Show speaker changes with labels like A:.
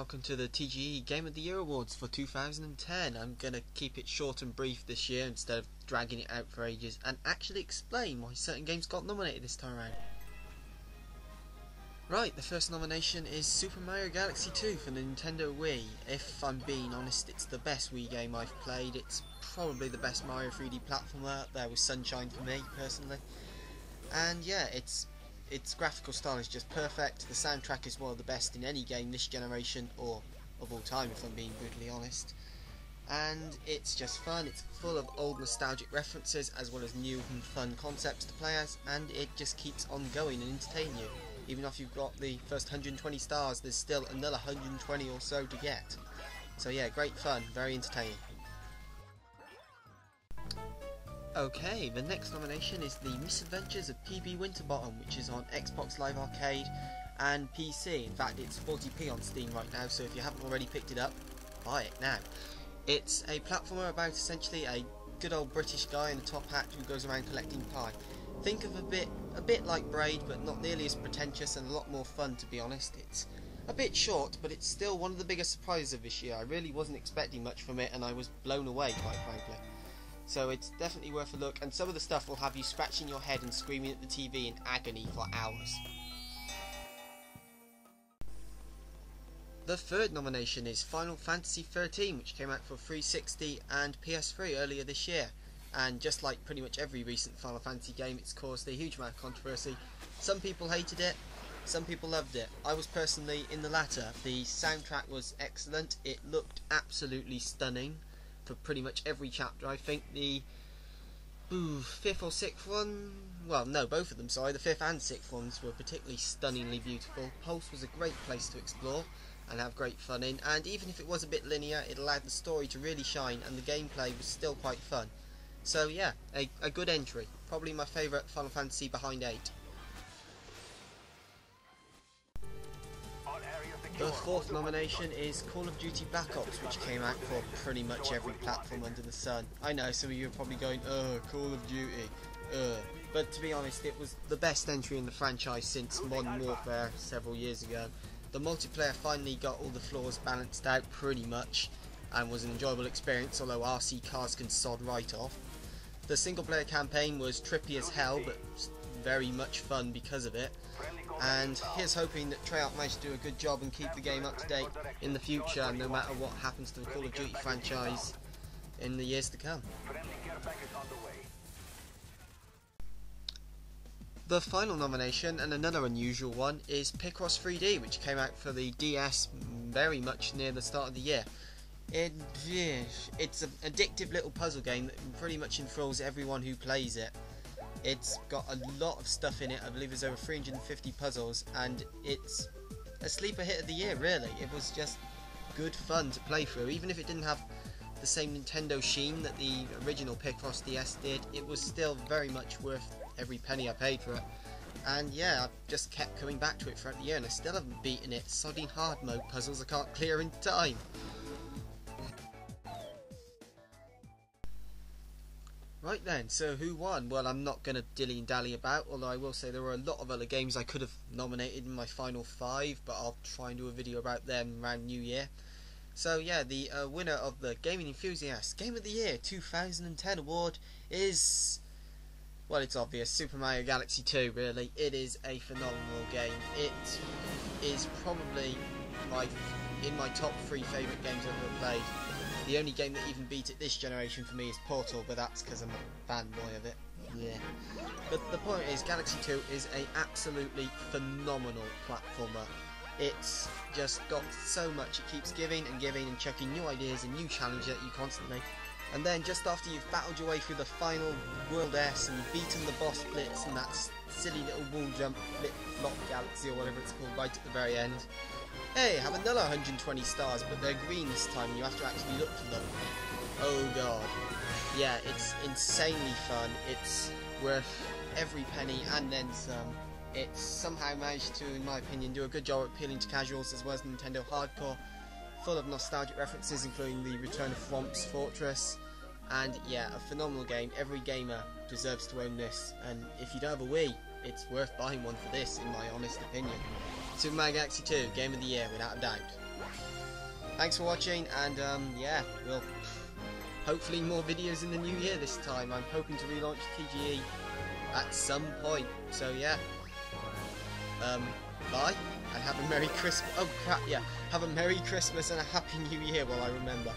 A: welcome to the TGE Game of the Year Awards for 2010. I'm going to keep it short and brief this year instead of dragging it out for ages and actually explain why certain games got nominated this time around. Right, the first nomination is Super Mario Galaxy 2 for the Nintendo Wii. If I'm being honest, it's the best Wii game I've played. It's probably the best Mario 3D platformer out there with Sunshine for me, personally. And yeah, its graphical style is just perfect. The soundtrack is one of the best in any game this generation, or of all time if I'm being brutally honest. And it's just fun, it's full of old nostalgic references as well as new and fun concepts to play as, and it just keeps on going and entertaining you. Even if you've got the first 120 stars, there's still another 120 or so to get. So yeah, great fun, very entertaining. Okay, the next nomination is The Misadventures of PB Winterbottom, which is on Xbox Live Arcade and PC. In fact, it's 40p on Steam right now, so if you haven't already picked it up, buy it now. It's a platformer about essentially a good old British guy in a top hat who goes around collecting pie. Think of a bit like Braid, but not nearly as pretentious and a lot more fun, to be honest. It's a bit short, but it's still one of the biggest surprises of this year. I really wasn't expecting much from it, and I was blown away, quite frankly. So it's definitely worth a look, and some of the stuff will have you scratching your head and screaming at the TV in agony for hours. The third nomination is Final Fantasy XIII, which came out for 360 and PS3 earlier this year. And just like pretty much every recent Final Fantasy game, it's caused a huge amount of controversy. Some people hated it, some people loved it. I was personally in the latter. The soundtrack was excellent, it looked absolutely stunning for pretty much every chapter. I think the fifth or sixth one, well no, both of them, sorry, the fifth and sixth ones were particularly stunningly beautiful. Pulse was a great place to explore and have great fun in, and even if it was a bit linear, it allowed the story to really shine and the gameplay was still quite fun. So yeah, a good entry. Probably my favourite Final Fantasy behind 8. The fourth nomination is Call of Duty Black Ops, which came out for pretty much every platform under the sun. I know, some of you are probably going, Call of Duty, But to be honest, it was the best entry in the franchise since Modern Warfare several years ago. The multiplayer finally got all the flaws balanced out pretty much, and was an enjoyable experience, although RC cars can sod right off. The single player campaign was trippy as hell, but very much fun because of it. And here's hoping that Treyarch managed to do a good job and keep the game up to date in the future, no matter what happens to the Call of Duty franchise in the years to come. The final nomination, and another unusual one, is Picross 3D, which came out for the DS very much near the start of the year. It's an addictive little puzzle game that pretty much enthralls everyone who plays it. It's got a lot of stuff in it. I believe there's over 350 puzzles, and it's a sleeper hit of the year, really. It was just good fun to play through. Even if it didn't have the same Nintendo sheen that the original Picross DS did, it was still very much worth every penny I paid for it. And yeah, I've just kept coming back to it throughout the year, and I still haven't beaten it. Sodding hard mode puzzles I can't clear in time. Right then, so who won? Well, I'm not going to dilly and dally about, although I will say there were a lot of other games I could have nominated in my final 5, but I'll try and do a video about them around New Year. So yeah, the winner of the Gaming Enthusiast Game of the Year 2010 award is, well, it's obvious, Super Mario Galaxy 2, really. It is a phenomenal game. It is probably in my top 3 favourite games I've ever played. The only game that even beat it this generation for me is Portal, but that's because I'm a fanboy of it. Yeah. But the point is, Galaxy 2 is an absolutely phenomenal platformer. It's just got so much. It keeps giving and giving and chucking new ideas and new challenges at you constantly. And then just after you've battled your way through the final World S and beaten the boss Blitz and that silly little wall jump flip-flop galaxy or whatever it's called right at the very end, hey, have another 120 stars, but they're green this time, you have to actually look for them. Oh god. Yeah, it's insanely fun, it's worth every penny and then some. It's somehow managed to, in my opinion, do a good job at appealing to casuals as well as Nintendo hardcore, full of nostalgic references including the return of Thwomp's Fortress, and yeah, a phenomenal game. Every gamer deserves to own this, and if you don't have a Wii, it's worth buying one for this, in my honest opinion. Super Mario Galaxy 2, Game of the Year, without a doubt. thanks for watching, and yeah, we'll hopefully more videos in the new year this time. I'm hoping to relaunch TGE at some point. So yeah, bye, and have a Merry Christmas. Oh crap, yeah, have a Merry Christmas and a Happy New Year while I remember.